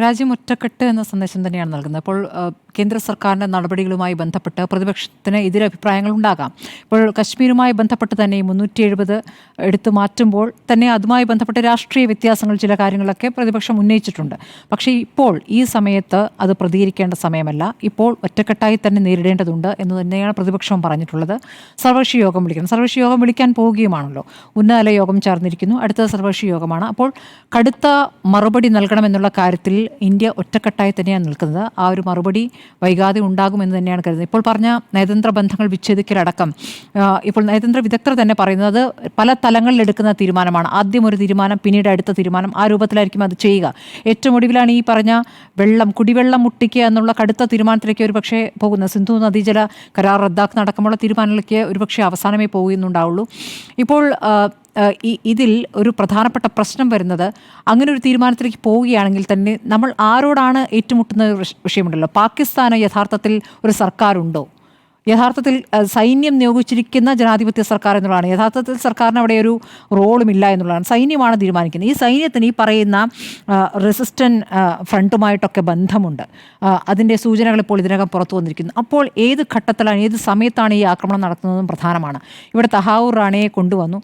രാജ്യം ഒറ്റക്കെട്ട് എന്ന സന്ദേശം തന്നെയാണ് നൽകുന്നത്. അപ്പോൾ കേന്ദ്ര സർക്കാരിൻ്റെ നടപടികളുമായി ബന്ധപ്പെട്ട് പ്രതിപക്ഷത്തിന് എതിരഭിപ്രായങ്ങൾ ഉണ്ടാകാം. ഇപ്പോൾ കശ്മീരുമായി ബന്ധപ്പെട്ട് തന്നെ 370 എടുത്തു മാറ്റുമ്പോൾ തന്നെ അതുമായി ബന്ധപ്പെട്ട് രാഷ്ട്രീയ വ്യത്യാസങ്ങൾ ചില കാര്യങ്ങളൊക്കെ പ്രതിപക്ഷം ഉന്നയിച്ചിട്ടുണ്ട്. പക്ഷേ ഇപ്പോൾ ഈ സമയത്ത് അത് പ്രതികരിക്കേണ്ട സമയമല്ല, ഇപ്പോൾ ഒറ്റക്കെട്ടായി തന്നെ നേരിടേണ്ടതുണ്ട് എന്ന് തന്നെയാണ് പ്രതിപക്ഷവും പറഞ്ഞിട്ടുള്ളത്. സർവകക്ഷി യോഗം വിളിക്കണം, സർവകക്ഷി യോഗം വിളിക്കാൻ പോവുകയുമാണല്ലോ, ഉന്നതതല യോഗം ചേർന്നിരിക്കുന്നു, അടുത്ത സർവകക്ഷി യോഗമാണ്. അപ്പോൾ കടുത്ത മറുപടി നൽകണമെന്നുള്ള കാര്യത്തിൽ ഇന്ത്യ ഒറ്റക്കെട്ടായി തന്നെയാണ് നിൽക്കുന്നത്. ആ ഒരു മറുപടി വൈകാതെ ഉണ്ടാകുമെന്ന് തന്നെയാണ് കരുതുന്നത്. ഇപ്പോൾ പറഞ്ഞ നയതന്ത്ര ബന്ധങ്ങൾ വിച്ഛേദിക്കലടക്കം ഇപ്പോൾ നയതന്ത്ര വിദഗ്ധർ തന്നെ പറയുന്നത് പല തലങ്ങളിലെടുക്കുന്ന തീരുമാനമാണ്. ആദ്യം ഒരു തീരുമാനം, പിന്നീട് അടുത്ത തീരുമാനം, ആ രൂപത്തിലായിരിക്കും അത് ചെയ്യുക. ഏറ്റവും ഒടുവിലാണ് ഈ പറഞ്ഞ കുടിവെള്ളം മുട്ടിക്കുക എന്നുള്ള കടുത്ത തീരുമാനത്തിലേക്ക് ഒരു പക്ഷേ പോകുന്നത്. സിന്ധു നദീജല കരാർ റദ്ദാക്കുന്ന അടക്കമുള്ള തീരുമാനങ്ങളിലേക്ക് ഒരുപക്ഷെ അവസാനമേ പോകുന്നുണ്ടാവുള്ളൂ. ഇപ്പോൾ ഇതിൽ ഒരു പ്രധാനപ്പെട്ട പ്രശ്നം വരുന്നത്, അങ്ങനെ ഒരു തീരുമാനത്തിലേക്ക് പോവുകയാണെങ്കിൽ തന്നെ നമ്മൾ ആരോടാണ് ഏറ്റുമുട്ടുന്ന വിഷയമുണ്ടല്ലോ. പാകിസ്ഥാന് യഥാർത്ഥത്തിൽ ഒരു സർക്കാരുണ്ടോ? യഥാർത്ഥത്തിൽ സൈന്യം നിയോഗിച്ചിരിക്കുന്ന ജനാധിപത്യ സർക്കാർ എന്നുള്ളതാണ്. യഥാർത്ഥത്തിൽ സർക്കാരിന് അവിടെ ഒരു റോളുമില്ല എന്നുള്ളതാണ്. സൈന്യമാണ് തീരുമാനിക്കുന്നത്. ഈ സൈന്യത്തിന് ഈ പറയുന്ന റെസിസ്റ്റന്റ് ഫ്രണ്ടുമായിട്ടൊക്കെ ബന്ധമുണ്ട്. അതിൻ്റെ സൂചനകൾ ഇപ്പോൾ ഇതിനകം പുറത്തു വന്നിരിക്കുന്നു. അപ്പോൾ ഏത് ഘട്ടത്തിലാണ്, ഏത് സമയത്താണ് ഈ ആക്രമണം നടത്തുന്നതും പ്രധാനമാണ്. ഇവിടെ തഹാവൂർ റാണയെ കൊണ്ടുവന്നു,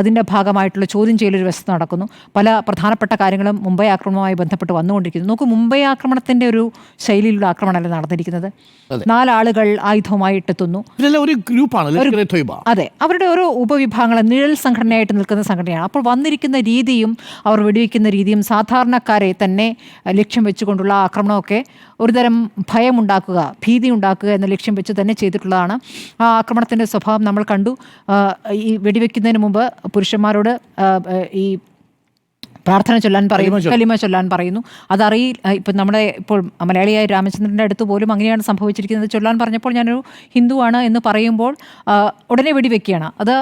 അതിൻ്റെ ഭാഗമായിട്ടുള്ള ചോദ്യം ചെയ്യലൊരു വശത്ത് നടക്കുന്നു. പല പ്രധാനപ്പെട്ട കാര്യങ്ങളും മുംബൈ ആക്രമണവുമായി ബന്ധപ്പെട്ട് വന്നുകൊണ്ടിരിക്കുന്നു. നോക്കൂ, മുംബൈ ആക്രമണത്തിൻ്റെ ഒരു ശൈലിയിലുള്ള ആക്രമണമല്ല നടന്നിരിക്കുന്നത്. 4 ആളുകൾ ആയുധവുമായി എത്തുന്നു. ഒരു ഗ്രൂപ്പാണ്, അതെ, അവരുടെ ഓരോ ഉപവിഭാഗങ്ങൾ നിഴൽ സംഘടനയായിട്ട് നിൽക്കുന്ന സംഘടനയാണ്. അപ്പോൾ വന്നിരിക്കുന്ന രീതിയും അവർ വെടിവെക്കുന്ന രീതിയും സാധാരണക്കാരെ തന്നെ ലക്ഷ്യം വെച്ചുകൊണ്ടുള്ള ആക്രമണമൊക്കെ ഒരുതരം ഭയമുണ്ടാക്കുക, ഭീതി ഉണ്ടാക്കുക എന്ന ലക്ഷ്യം വെച്ച് തന്നെ ചെയ്തിട്ടുള്ളതാണ്. ആ ആക്രമണത്തിൻ്റെ സ്വഭാവം നമ്മൾ കണ്ടു. ഈ വെടിവെക്കുന്നതിന് മുമ്പ് പുരുഷന്മാരോട് ഈ പ്രാർത്ഥന ചൊല്ലാൻ പറയുന്നു, കലിമ ചൊല്ലാൻ പറയുന്നു. ഇപ്പം നമ്മുടെ ഇപ്പോൾ മലയാളിയായ രാമചന്ദ്രൻ്റെ അടുത്ത് പോലും അങ്ങനെയാണ് സംഭവിച്ചിരിക്കുന്നത്. ചൊല്ലാൻ പറഞ്ഞപ്പോൾ ഞാനൊരു ഹിന്ദുവാണ് എന്ന് പറയുമ്പോൾ ഉടനെ വെടിവെക്കുകയാണ്. അത്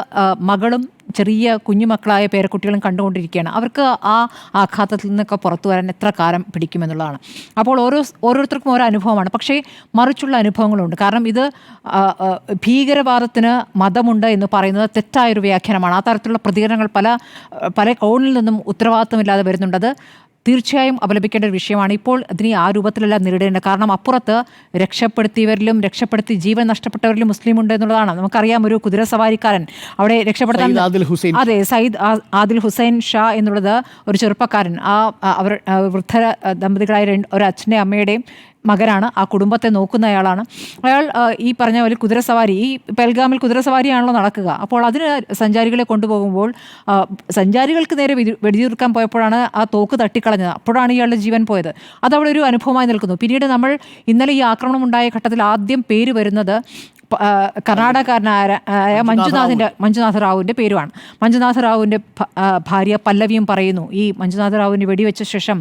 മകളും ചെറിയ കുഞ്ഞുമക്കളായ പേരക്കുട്ടികളും കണ്ടുകൊണ്ടിരിക്കുകയാണ്. അവർക്ക് ആ ആഘാതത്തിൽ നിന്നൊക്കെ പുറത്തു വരാൻ എത്ര കാലം പിടിക്കുമെന്നുള്ളതാണ്. അപ്പോൾ ഓരോരുത്തർക്കും ഓരോ അനുഭവമാണ്. പക്ഷേ മറിച്ചുള്ള അനുഭവങ്ങളുണ്ട്. കാരണം ഇത് ഭീകരവാദത്തിന് മതമുണ്ട് എന്ന് പറയുന്നത് തെറ്റായൊരു വ്യാഖ്യാനമാണ്. ആ തരത്തിലുള്ള പ്രതികരണങ്ങൾ പല കോണിൽ നിന്നും ഉത്തരവാദിത്തമില്ലാതെ വരുന്നുണ്ട്. അത് തീർച്ചയായും അപലപിക്കേണ്ട ഒരു വിഷയമാണ്. ഇപ്പോൾ അതിനെ ആ രൂപത്തിലല്ല നേരിടേണ്ടത്. കാരണം അപ്പുറത്ത് രക്ഷപ്പെടുത്തി ജീവൻ നഷ്ടപ്പെട്ടവരിലും മുസ്ലിം ഉണ്ട് എന്നുള്ളതാണ്. നമുക്കറിയാം, ഒരു കുതിരസവാരിക്കാരൻ അവിടെ രക്ഷപ്പെടുത്താൻ, അതെ, സയ്യിദ് ആദിൽ ഹുസൈൻ ഷാ എന്നുള്ളത് ഒരു ചെറുപ്പക്കാരൻ. അവർ വൃദ്ധ ദമ്പതികളായ ഒരു അച്ഛൻ്റെയും അമ്മയുടെയും മകനാണ്. ആ കുടുംബത്തെ നോക്കുന്നയാളാണ് അയാൾ. ഈ പറഞ്ഞ പോലെ കുതിരസവാരി, ഈ പെൽഗാമിൽ കുതിരസവാരിയാണല്ലോ നടക്കുക. അപ്പോൾ അതിന് സഞ്ചാരികളെ കൊണ്ടുപോകുമ്പോൾ സഞ്ചാരികൾക്ക് നേരെ വെടിയുതിർക്കാൻ പോയപ്പോഴാണ് ആ തോക്ക് തട്ടിക്കളഞ്ഞത്. അപ്പോഴാണ് ഇയാളുടെ ജീവൻ പോയത്. അതവിടെ ഒരു അനുഭവമായി നിൽക്കുന്നു. പിന്നീട് നമ്മൾ ഇന്നലെ ഈ ആക്രമണം ഉണ്ടായ ഘട്ടത്തിൽ ആദ്യം പേര് വരുന്നത് കർണാടകക്കാരനായ മഞ്ജുനാഥ റാവുവിൻ്റെ പേരുമാണ്. മഞ്ജുനാഥ റാവുവിൻ്റെ ഭാര്യ പല്ലവിയും പറയുന്നു, ഈ മഞ്ജുനാഥ റാവുവിന് വെടിവെച്ച ശേഷം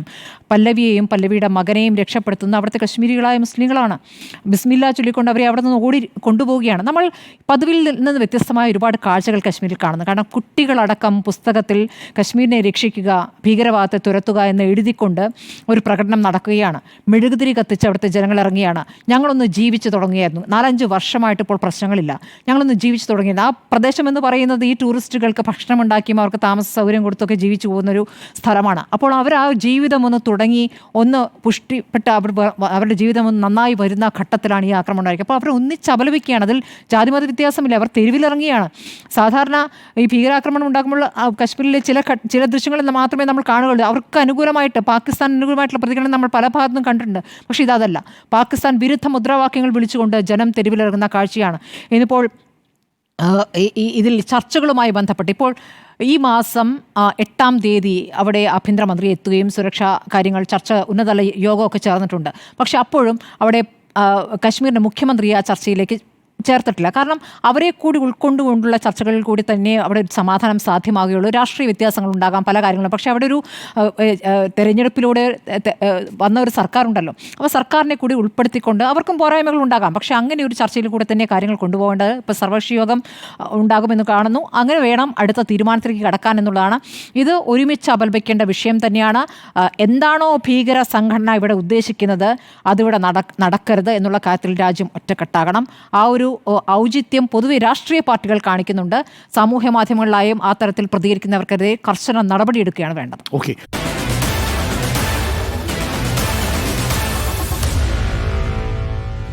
പല്ലവിയെയും പല്ലവിയുടെ മകനെയും രക്ഷപ്പെടുത്തുന്ന അവിടുത്തെ കശ്മീരികളായ മുസ്ലിങ്ങളാണ്. ബിസ്മില്ല ചൊല്ലിക്കൊണ്ട് അവരെ അവിടെ നിന്ന് കൊണ്ടുപോവുകയാണ്. നമ്മൾ പതിവിൽ നിന്ന് വ്യത്യസ്തമായ ഒരുപാട് കാഴ്ചകൾ കശ്മീരിൽ കാണുന്നു. കാരണം കുട്ടികളടക്കം പുസ്തകത്തിൽ കശ്മീരിനെ രക്ഷിക്കുക, ഭീകരവാദത്തെ തുരത്തുക എന്ന് എഴുതിക്കൊണ്ട് ഒരു പ്രകടനം നടക്കുകയാണ്. മെഴുകുതിരി കത്തിച്ച് അവിടുത്തെ ജനങ്ങൾ ഇറങ്ങിയാണ്. ഞങ്ങളൊന്ന് ജീവിച്ചു തുടങ്ങിയായിരുന്നു. 4-5 വർഷമായിട്ട് ഇപ്പോൾ പ്രശ്നങ്ങളില്ല, ഞങ്ങളൊന്ന് ജീവിച്ചു തുടങ്ങിയത്. ആ പ്രദേശം എന്ന് പറയുന്നത് ഈ ടൂറിസ്റ്റുകൾക്ക് ഭക്ഷണം ഉണ്ടാക്കിയും അവർക്ക് താമസ സൗകര്യം കൊടുത്തൊക്കെ ജീവിച്ചു പോകുന്നൊരു സ്ഥലമാണ്. അപ്പോൾ അവർ ആ ജീവിതം ഒന്ന് തുടങ്ങി ഒന്ന് പുഷ്ടിപ്പെട്ട് അവരുടെ ജീവിതം ഒന്ന് നന്നായി വരുന്ന ഘട്ടത്തിലാണ് ഈ ആക്രമണം ഉണ്ടായിരിക്കുക. അപ്പോൾ അവർ ഒന്നിച്ച് അപലപിക്കുകയാണ്. അതിൽ ജാതിമത വ്യത്യാസമില്ല, അവർ തെരുവിലിറങ്ങിയാണ്. സാധാരണ ഈ ഭീകരാക്രമണം ഉണ്ടാകുമ്പോൾ കശ്മീരിലെ ചില ദൃശ്യങ്ങളിൽ മാത്രമേ നമ്മൾ കാണുകയുള്ളൂ. അവർക്ക് അനുകൂലമായിട്ട്, പാകിസ്ഥാൻ അനുകൂലമായിട്ടുള്ള പ്രതികരണം നമ്മൾ പല ഭാഗത്തും കണ്ടിട്ടുണ്ട്. പക്ഷേ ഇതല്ല. പാകിസ്ഥാൻ വിരുദ്ധ മുദ്രാവാക്യങ്ങൾ വിളിച്ചുകൊണ്ട് ജനം തെരുവിലിറങ്ങുന്ന കാഴ്ചയാണ്. ഇന്നിപ്പോൾ ഇതിൽ ചർച്ചകളുമായി ബന്ധപ്പെട്ട് ഇപ്പോൾ ഈ മാസം 8-ാം തീയതി അവിടെ ആഭ്യന്തരമന്ത്രി എത്തുകയും സുരക്ഷാ കാര്യങ്ങൾ ഉന്നതതല യോഗമൊക്കെ ചേർന്നിട്ടുണ്ട്. പക്ഷെ അപ്പോഴും അവിടെ കശ്മീരിൻ്റെ മുഖ്യമന്ത്രി ആ ചർച്ചയിലേക്ക് ചേർത്തിട്ടില്ല. കാരണം അവരെ കൂടി ഉൾക്കൊണ്ടുകൊണ്ടുള്ള ചർച്ചകളിൽ കൂടി തന്നെ അവിടെ ഒരു സമാധാനം സാധ്യമാകുകയുള്ളൂ. രാഷ്ട്രീയ വ്യത്യാസങ്ങൾ ഉണ്ടാകാം, പല കാര്യങ്ങളും. പക്ഷേ അവിടെ ഒരു തെരഞ്ഞെടുപ്പിലൂടെ വന്ന ഒരു സർക്കാരുണ്ടല്ലോ, അപ്പോൾ സർക്കാരിനെ കൂടി ഉൾപ്പെടുത്തിക്കൊണ്ട് അവർക്കും പോരായ്മകൾ ഉണ്ടാകാം. പക്ഷേ അങ്ങനെ ഒരു ചർച്ചയിൽ കൂടെ തന്നെ കാര്യങ്ങൾ കൊണ്ടുപോകേണ്ടത്. ഇപ്പോൾ സർവകക്ഷി യോഗം ഉണ്ടാകുമെന്ന് കാണുന്നു. അങ്ങനെ വേണം അടുത്ത തീരുമാനത്തിലേക്ക് കടക്കാൻ എന്നുള്ളതാണ്. ഇത് ഒരുമിച്ച് അപലപിക്കേണ്ട വിഷയം തന്നെയാണ്. എന്താണോ ഭീകര സംഘടന ഇവിടെ ഉദ്ദേശിക്കുന്നത് അതിവിടെ നടക്കരുത് എന്നുള്ള കാര്യത്തിൽ രാജ്യം ഒറ്റക്കെട്ടാകണം. ആ ഒരു ഔചിത്യം പൊതുവെ രാഷ്ട്രീയ പാർട്ടികൾ കാണിക്കുന്നുണ്ട്. സാമൂഹ്യ മാധ്യമങ്ങളിലായും ആ തരത്തിൽ പ്രതികരിക്കുന്നവർക്കെതിരെ കർശന നടപടിയെടുക്കുകയാണ് വേണ്ടത്.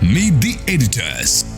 Meet the editors.